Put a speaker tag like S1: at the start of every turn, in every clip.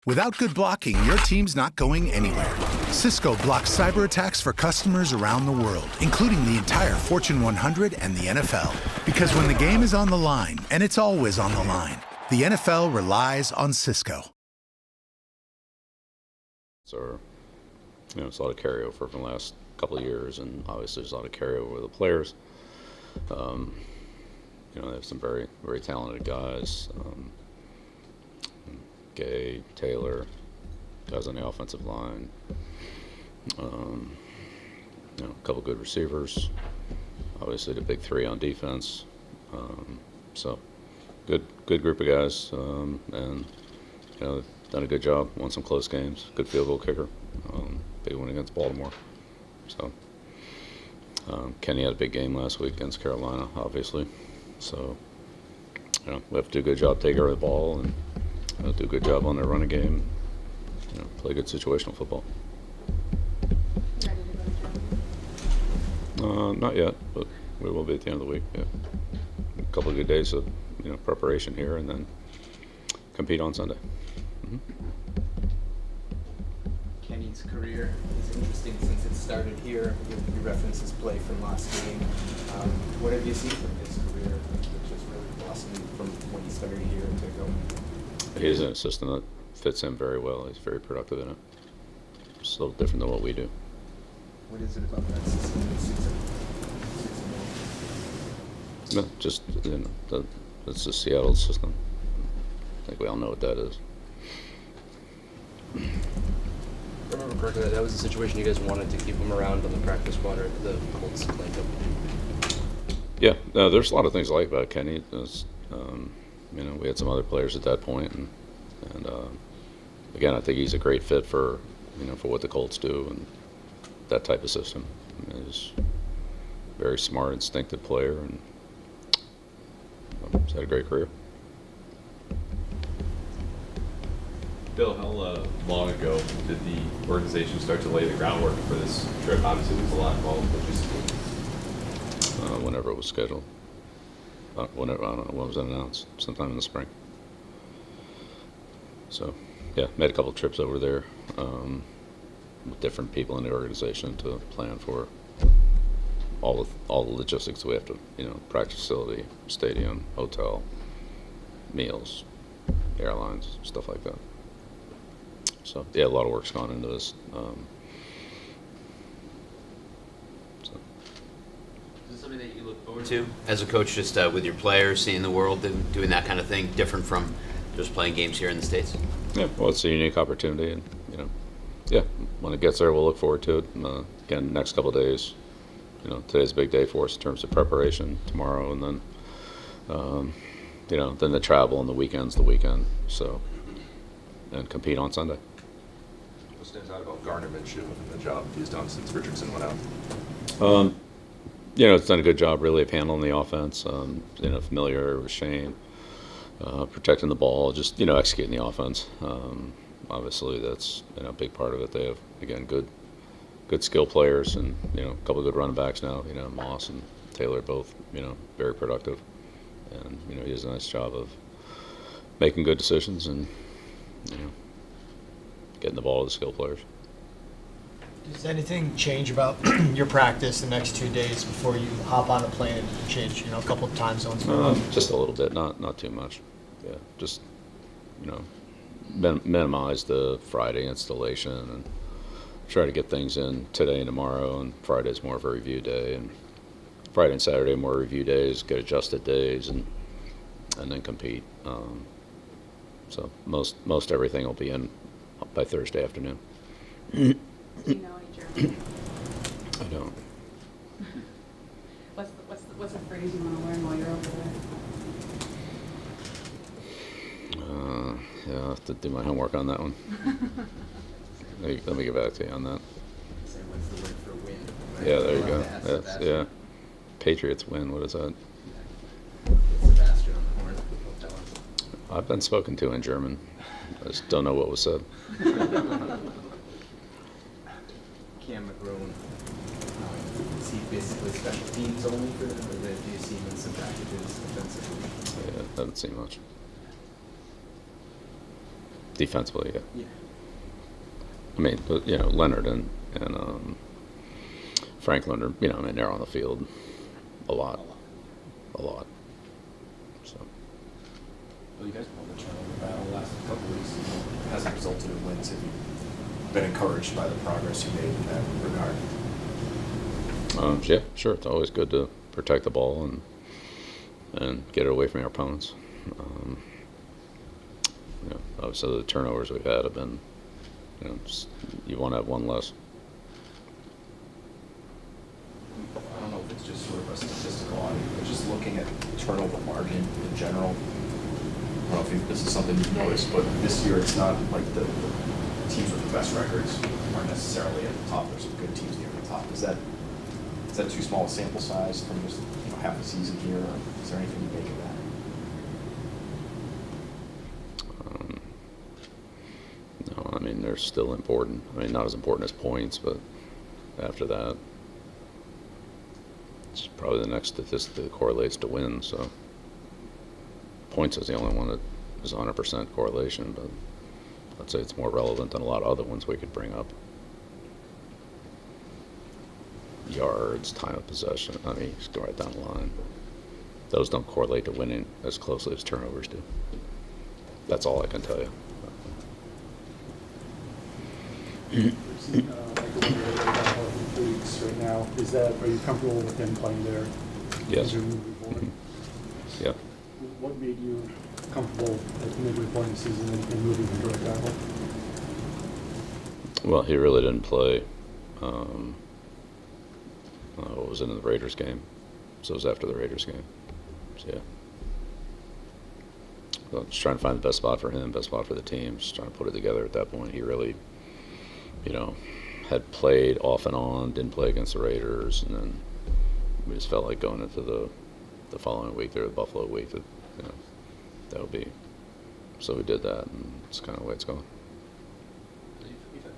S1: Without good blocking, your team's not going anywhere. Cisco blocks cyber attacks for customers around the world, including the entire Fortune 100 and the NFL. Because when the game is on the line, and it's always on the line, the NFL relies on Cisco.
S2: So, it's a lot of carryover from the last couple of years, and obviously there's a lot of carryover with the players. They have some very, very talented guys. Gay, Taylor, guys on the offensive line. A couple good receivers. Obviously the big three on defense. So good group of guys, and they've done a good job. Won some close games. Good field goal kicker. Big one against Baltimore. So Kenny had a big game last week against Carolina, obviously. So we have to do a good job taking care of the ball and do a good job on their running game. Play good situational football. Not yet, but we will be at the end of the week. Yeah, a couple of good days of preparation here, and then compete on Sunday. Mm-hmm.
S3: Kenny's career is interesting since it started here. You referenced his play from last game. What have you seen from his career, which has really blossomed from when he started here to going?
S2: He's an assistant that fits in very well. He's very productive in it. It's a little different than what we do.
S3: What is it about that system that suits him?
S2: No, just it's the Seattle system. I think we all know what that is.
S4: If I remember correctly, that was the situation you guys wanted to keep him around on the practice squad, or the Colts played him.
S2: Yeah, there's a lot of things I like about Kenny. We had some other players at that point, and again, I think he's a great fit for for what the Colts do and that type of system. He's a very smart, instinctive player, and he's had a great career.
S5: Bill, how long ago did the organization start to lay the groundwork for this trip? Obviously, there's a lot involved logistically.
S2: Whenever it was scheduled. Whenever, I don't know, when was that announced? Sometime in the spring. So, yeah, made a couple trips over there with different people in the organization to plan for all the logistics we have to, practice facility, stadium, hotel, meals, airlines, stuff like that. So, yeah, a lot of work's gone into this.
S6: Is this something that you look forward to as a coach, just with your players, seeing the world and doing that kind of thing, different from just playing games here in the States?
S2: Yeah, well, it's a unique opportunity, and yeah, when it gets there, we'll look forward to it. Again, next couple of days, today's a big day for us in terms of preparation. Tomorrow, and then then the travel, and the weekend's the weekend. So, and compete on Sunday.
S5: What stands out about Garner Minshew and the job he's done since Richardson went out?
S2: It's done a good job really of handling the offense. Familiar with Shane, protecting the ball, just executing the offense. Obviously, that's a big part of it. They have, again, good skill players, and a couple of good running backs now. Moss and Taylor both very productive, and he does a nice job of making good decisions and getting the ball to the skill players.
S7: Does anything change about your practice the next 2 days before you hop on a plane and change, a couple of time zones?
S2: Just a little bit, not too much. Yeah, just minimize the Friday installation and try to get things in today and tomorrow. And Friday's more of a review day, and Friday and Saturday more review days, get adjusted days, and then compete. So most everything will be in by Thursday afternoon.
S8: Do you know any German?
S2: I don't.
S8: What's a phrase you want to learn while you're over there?
S2: Yeah, I'll have to do my homework on that one. Let me get back to you on that.
S3: Say what's the word for win? Right?
S2: Yeah, there you go.
S3: That's
S2: That's,
S3: Sebastian.
S2: yeah. Patriots win. What is that?
S3: Sebastian on the horn. He'll tell us.
S2: I've been spoken to in German. I just don't know what was said.
S3: Cam McGrone, is he basically special teams only for them, or do you see him in some packages defensively?
S2: Yeah, haven't seen much. Defensively, yeah.
S3: Yeah.
S2: I mean, but, you know, Leonard and Franklin are, you know, I mean, they're on the field a lot. So,
S9: Well, you guys won the turnover battle the last couple of weeks. It hasn't resulted in wins. Have you been encouraged by the progress you made in that regard?
S2: yeah, sure. It's always good to protect the ball and get it away from your opponents. You know, obviously the turnovers we've had have been, you know, you want to have one less.
S9: I don't know if it's just sort of a statistical audit, but just looking at turnover margin in general. I don't know if this is something you've noticed, but this year it's not like the teams with the best records aren't necessarily at the top. There's some good teams near the top. Is that too small a sample size from just half a season here? Or is there anything you make of that?
S2: No, I mean, they're still important. I mean, not as important as points, but after that, it's probably the next statistic that correlates to wins. So points is the only one that is 100% correlation, but I'd say it's more relevant than a lot of other ones we could bring up. Yards, time of possession, I mean, just go right down the line. Those don't correlate to winning as closely as turnovers do. That's all I can tell you.
S10: We've seen Michael Belichick in 4 weeks right now. Are you comfortable with him playing there?
S2: Yes.
S10: As you're moving forward?
S2: Yeah.
S10: What made you comfortable at midway point in the season and moving to right tackle?
S2: Well, he really didn't play. What was it in the Raiders game? So it was after the Raiders game. So yeah. So just trying to find the best spot for him, best spot for the team. Just trying to put it together at that point. He really, you know, had played off and on, didn't play against the Raiders, and then we just felt like going into the following week, or the Buffalo week, that, you know, that would be. So we did that, and it's kind of the way it's going.
S4: You've had,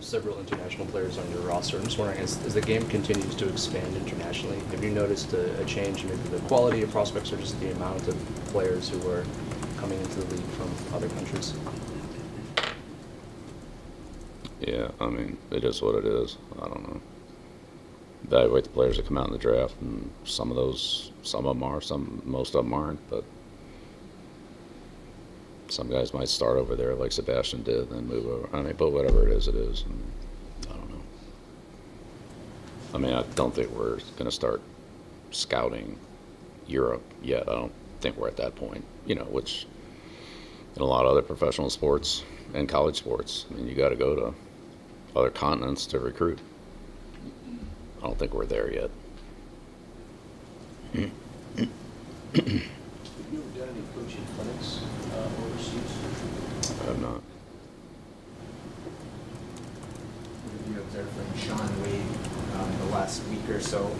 S4: several international players on your roster. I'm just wondering, as the game continues to expand internationally, have you noticed a change in maybe the quality of prospects or just the amount of players who are coming into the league from other countries?
S2: Yeah, I mean, it is what it is. I don't know. Evaluate the players that come out in the draft, and some of them are, most of them aren't, but some guys might start over there like Sebastian did, then move over. I mean, but whatever it is, it is. And I don't know. I mean, I don't think we're going to start scouting Europe yet. I don't think we're at that point, which in a lot of other professional sports and college sports, I mean, you got to go to other continents to recruit. I don't think we're there yet.
S9: Have you ever done any coaching clinics overseas?
S2: I have not.
S3: What have you observed from Sean Wade the last week or so?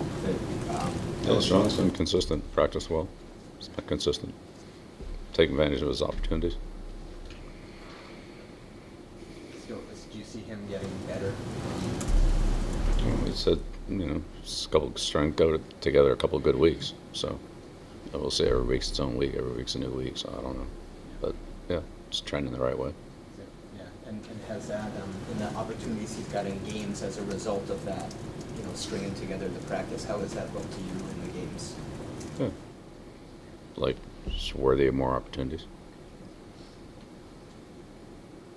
S2: Yeah, Sean's been consistent, practiced well. He's been consistent, taking advantage of his opportunities.
S3: Do you see him getting better?
S2: He said, a couple trying to go together a couple of good weeks. So we'll say every week's its own week, every week's a new week. So I don't know, but yeah, it's trending the right way.
S3: Yeah, and has that and the opportunities he's got in games as a result of that, stringing together the practice? How has that looked to you in the games?
S2: Yeah, like it's worthy of more opportunities.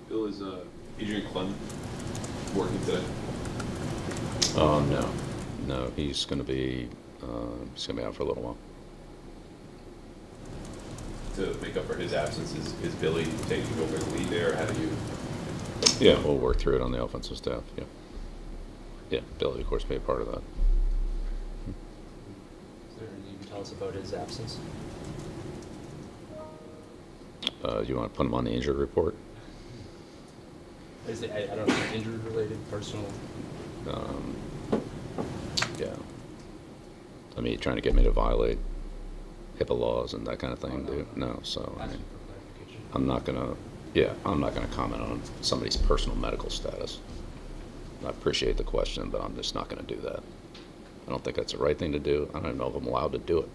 S5: Bill, is Adrian Clem working today?
S2: Oh no, he's going to be out for a little while.
S5: To make up for his absence, is Billy taking over the lead there? How do you?
S2: Yeah, we'll work through it on the offensive staff. Yeah, Billy, of course, be a part of that.
S4: Is there anything you can tell us about his absence?
S2: You want to put him on the injury report?
S4: Is it, I don't know, injury related, personal?
S2: Yeah. I mean, trying to get me to violate HIPAA laws and that kind of thing, dude. No, so I mean, I'm not gonna comment on somebody's personal medical status. I appreciate the question, but I'm just not gonna do that. I don't think that's the right thing to do. I don't even know if I'm allowed to do it.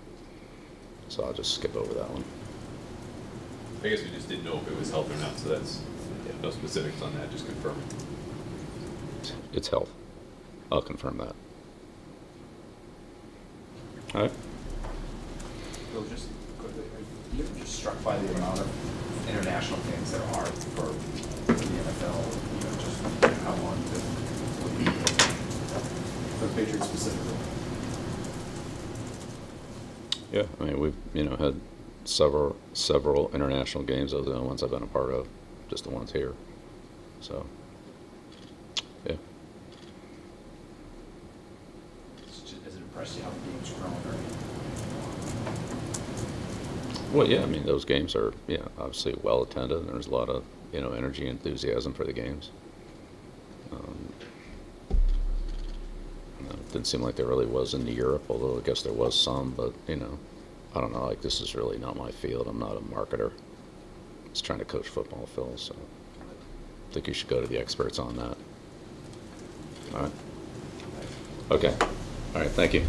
S2: So I'll just skip over that one.
S5: I guess we just didn't know if it was health or not, so that's No specifics on that, just confirming.
S2: It's health. I'll confirm that. All right.
S9: Bill, just quickly, are you ever just struck by the amount of international fans there are for the NFL, just how long for the Patriots specifically?
S2: Yeah, I mean, we've had several international games. Those are the ones I've been a part of, just the ones here. So, yeah.
S9: Has it impressed you how the game's grown?
S2: Well, yeah, I mean, those games are, obviously well attended, and there's a lot of, energy and enthusiasm for the games. It didn't seem like there really was in Europe, although I guess there was some, but, I don't know, like, this is really not my field. I'm not a marketer. Just trying to coach football, Phil, so I think you should go to the experts on that. All right? Okay. All right, thank you.